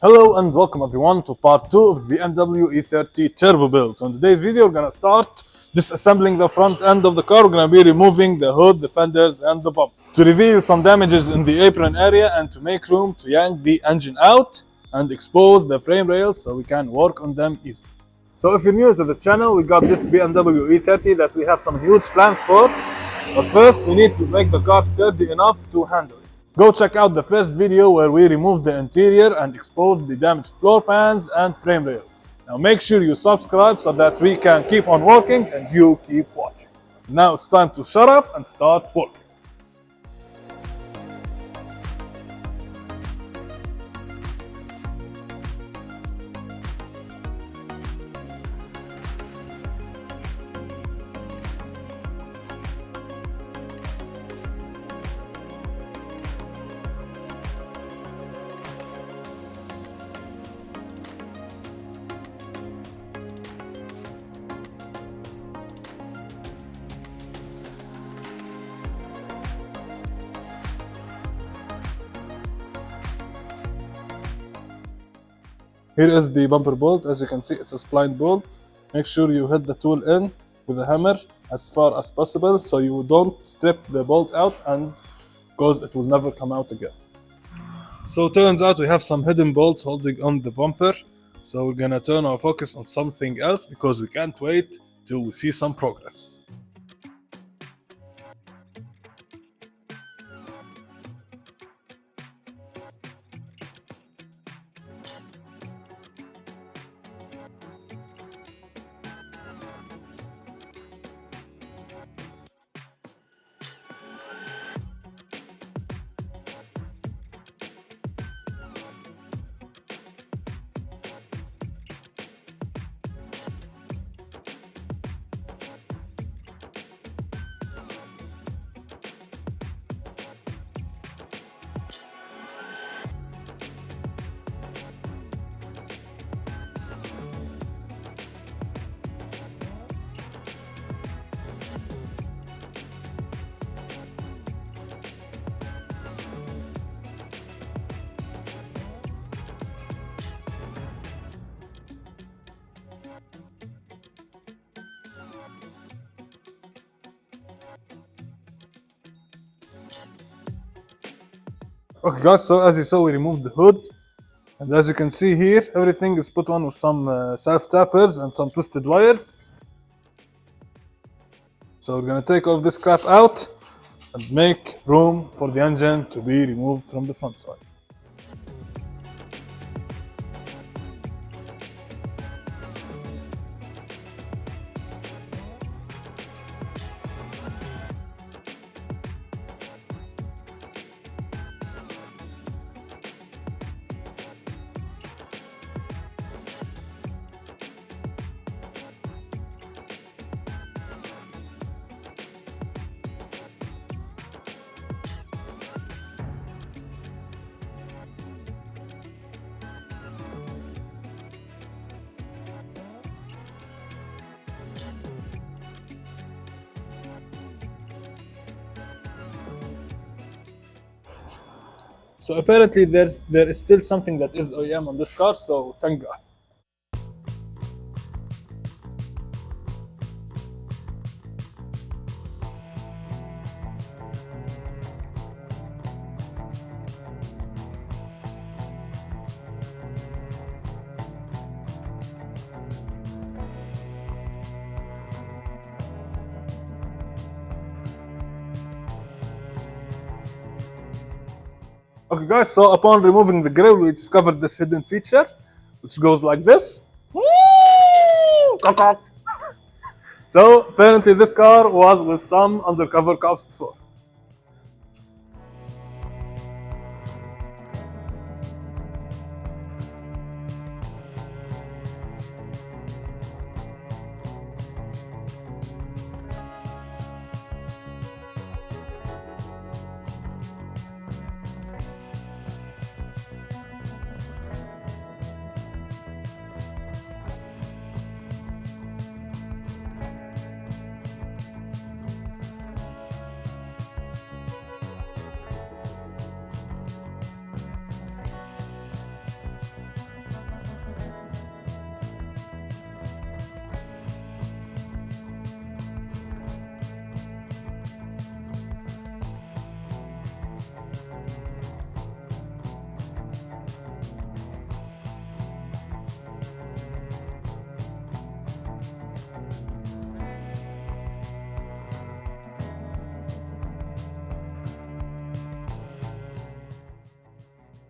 Hello and welcome everyone to part 2 of the BMW E30 turbo build. So in today's video we're going to start disassembling the front end of the car. We're going to be removing the hood, the fenders and the bumper to reveal some damages in the apron area and to make room to yank the engine out and expose the frame rails so we can work on them easily. So if you're new to the channel, we got this BMW E30 that we have some huge plans for, but first we need to make the car sturdy enough to handle it. Go check out the first video where we removed the interior and exposed the damaged floor pans and frame rails. Now make sure you subscribe so that we can keep on working and you keep watching. Now it's time to shut up and start working. Here is the bumper bolt. As you can see, it's a spline bolt. Make sure you hit the tool in with a hammer as far as possible so you don't strip the bolt out and because it will never come out again. So turns out we have some hidden bolts holding on the bumper. So we're gonna turn our focus on something else because we can't wait till we see some progress. Okay guys, so as you saw we removed the hood, and as you can see here everything is put on with some self-tappers and some twisted wires. So we're going to take all this crap out and make room for the engine to be removed from the front side. So apparently there is still something that is OEM on this car, so thank God. Okay guys, so upon removing the grill we discovered this hidden feature which goes like this. So apparently this car was with some undercover cops before.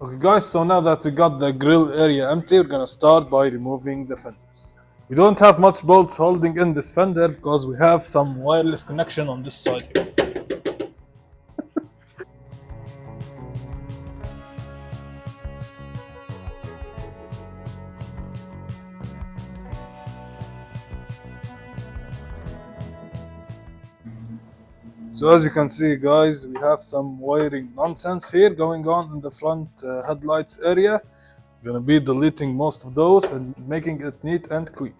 Okay guys, so now that we got the grill area empty, we're gonna start by removing the fenders. We don't have much bolts holding in this fender because we have some wireless connection on this side here. So as you can see guys, we have some wiring nonsense here going on in the front headlights area. We're gonna be deleting most of those and making it neat and clean.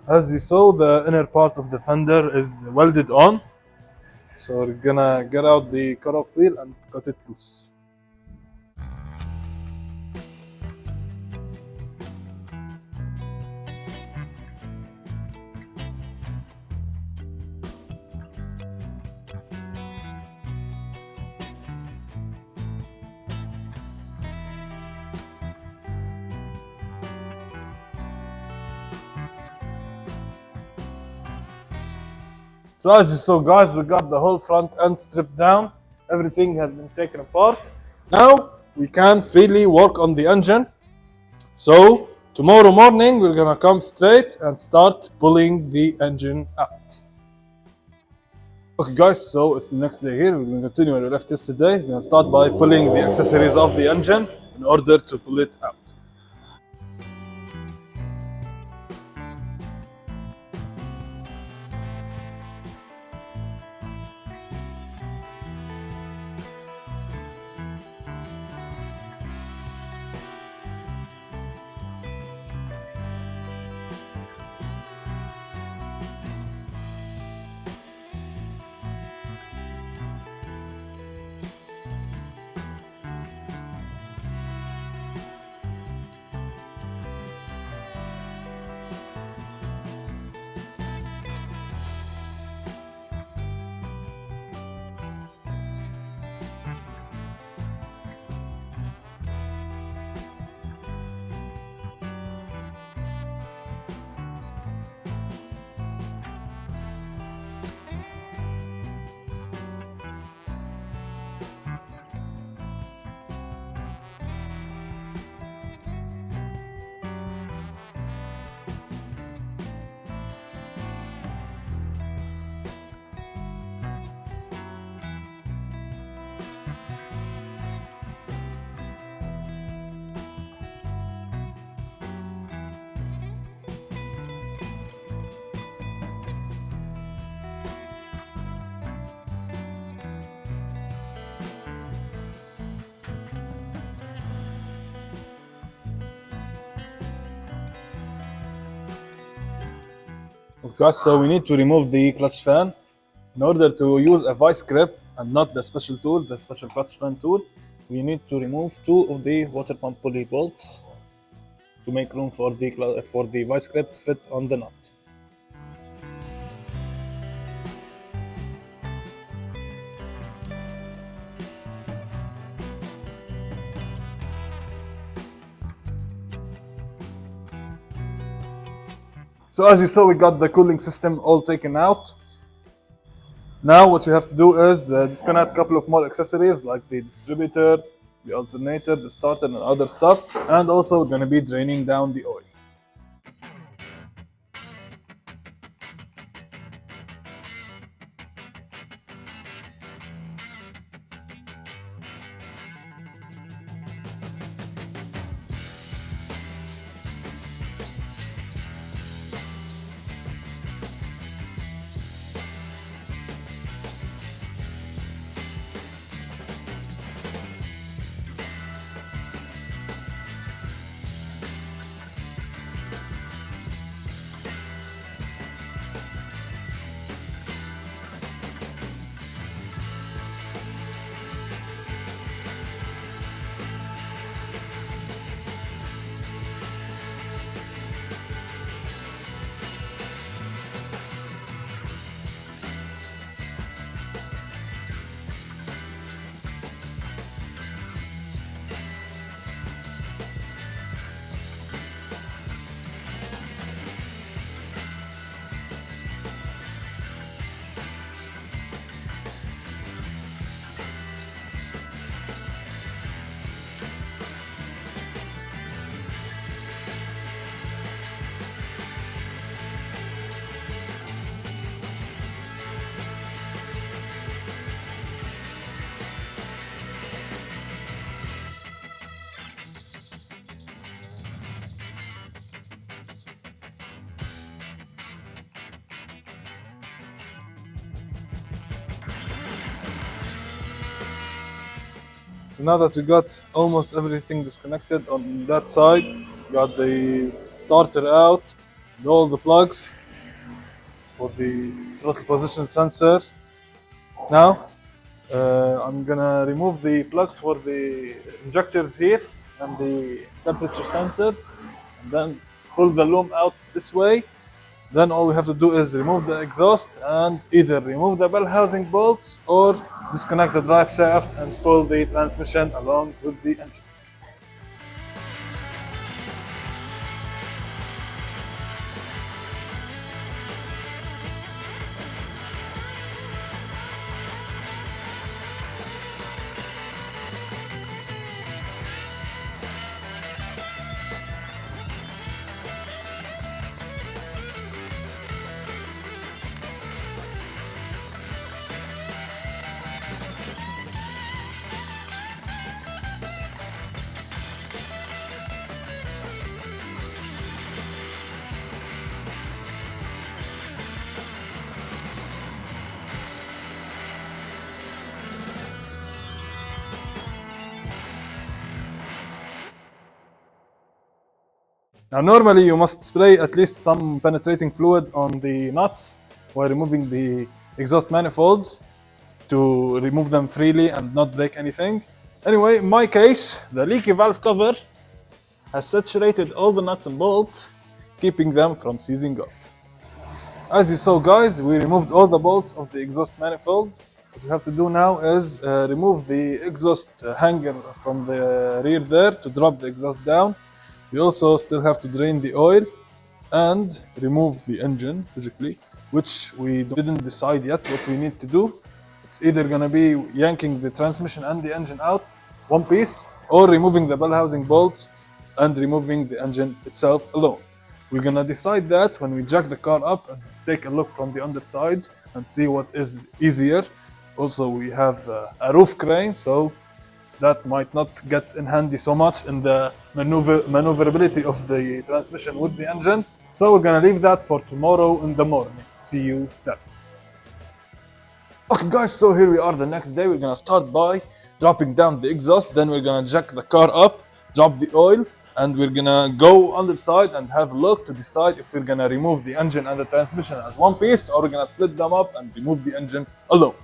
As you saw, the inner part of the fender is welded on. So we're gonna get out the cutoff wheel and cut it loose. So as you saw guys, we got the whole front end stripped down. Everything has been taken apart. Now we can freely work on the engine. So tomorrow morning we're gonna come straight and start pulling the engine out. Okay guys, so it's the next day here. We're gonna continue where we left yesterday. We're gonna start by pulling the accessories off the engine in order to pull it out. Okay, so we need to remove the clutch fan. In order to use a vice grip and not the special tool, the special clutch fan tool, we need to remove two of the water pump pulley bolts to make room for the vice grip to fit on the nut. So as you saw, we got the cooling system all taken out. Now what we have to do is disconnect a couple of more accessories like the distributor, the alternator, the starter and other stuff. And also we're going to be draining down the oil. So now that we got almost everything disconnected on that side, got the starter out, and all the plugs for the throttle position sensor. Now I'm gonna remove the plugs for the injectors here and the temperature sensors, and then pull the loom out this way. Then all we have to do is remove the exhaust and either remove the bell housing bolts or disconnect the drive shaft and pull the transmission along with the engine. Now normally you must spray at least some penetrating fluid on the nuts while removing the exhaust manifolds to remove them freely and not break anything. Anyway, in my case, the leaky valve cover has saturated all the nuts and bolts, keeping them from seizing up. As you saw guys, we removed all the bolts of the exhaust manifold. What we have to do now is remove the exhaust hanger from the rear there to drop the exhaust down. We also still have to drain the oil and remove the engine physically, which we didn't decide yet what we need to do. It's either gonna be yanking the transmission and the engine out one piece, or removing the bell housing bolts and removing the engine itself alone. We're gonna decide that when we jack the car up and take a look from the underside and see what is easier. Also, we have a roof crane, so that might not get in handy so much in the maneuverability of the transmission with the engine. So we're gonna leave that for tomorrow in the morning. See you then. Okay guys, so here we are the next day. We're gonna start by dropping down the exhaust, then we're gonna jack the car up, drop the oil, and we're gonna go underside and have a look to decide if we're gonna remove the engine and the transmission as one piece, or we're gonna split them up and remove the engine alone.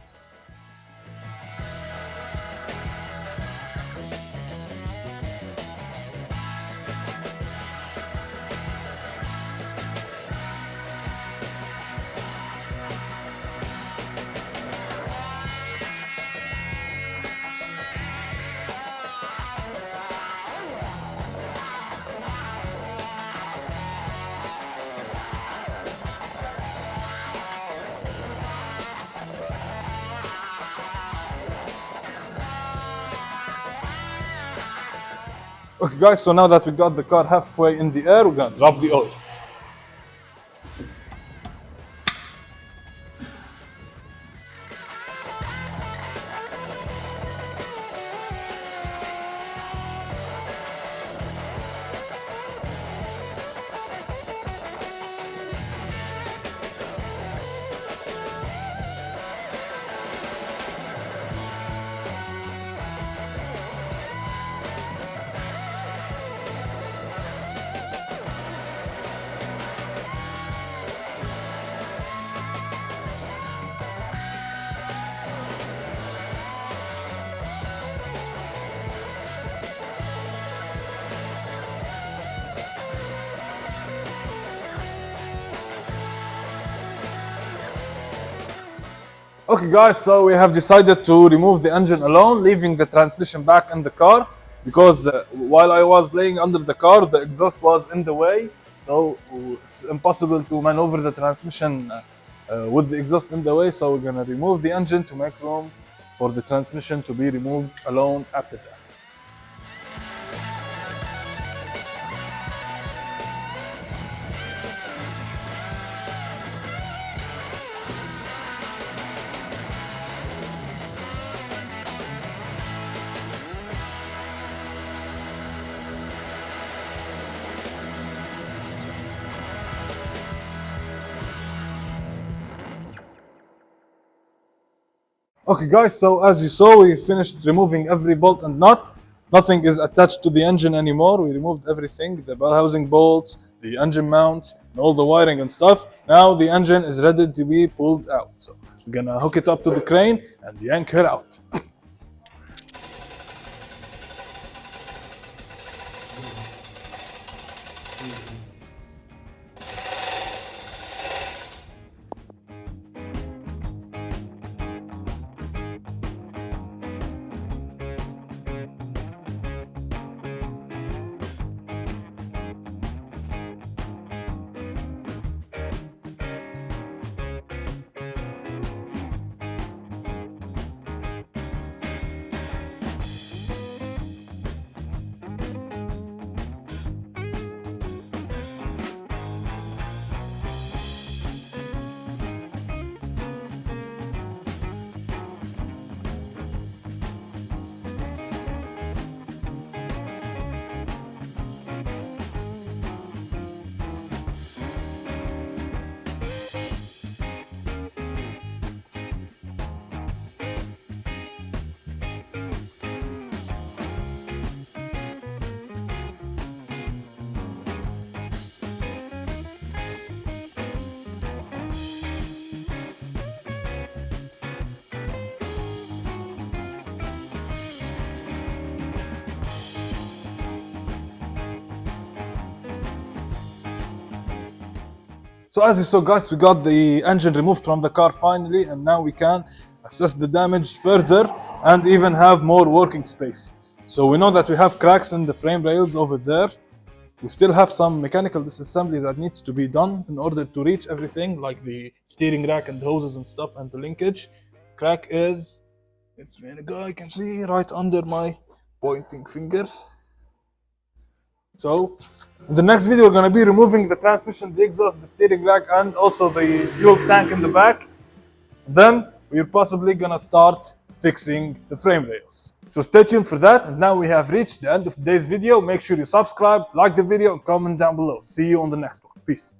Okay guys, so now that we got the car halfway in the air, we're gonna drop the oil. Okay guys, so we have decided to remove the engine alone, leaving the transmission back in the car, because while I was laying under the car, the exhaust was in the way, so it's impossible to maneuver the transmission with the exhaust in the way. So we're gonna remove the engine to make room for the transmission to be removed alone after that. Okay guys, so as you saw, we finished removing every bolt and nut. Nothing is attached to the engine anymore. We removed everything, the bell housing bolts, the engine mounts, and all the wiring and stuff. Now the engine is ready to be pulled out. So we're gonna hook it up to the crane and yank her out. So as you saw guys, we got the engine removed from the car finally, and now we can assess the damage further and even have more working space. So we know that we have cracks in the frame rails over there. We still have some mechanical disassembly that needs to be done in order to reach everything, like the steering rack and hoses and stuff and the linkage. Crack is, if the guy can see, right under my pointing finger. So in the next video, we're going to be removing the transmission, the exhaust, the steering rack, and also the fuel tank in the back. Then we're possibly going to start fixing the frame rails. So stay tuned for that. And now we have reached the end of today's video. Make sure you subscribe, like the video, and comment down below. See you on the next one. Peace.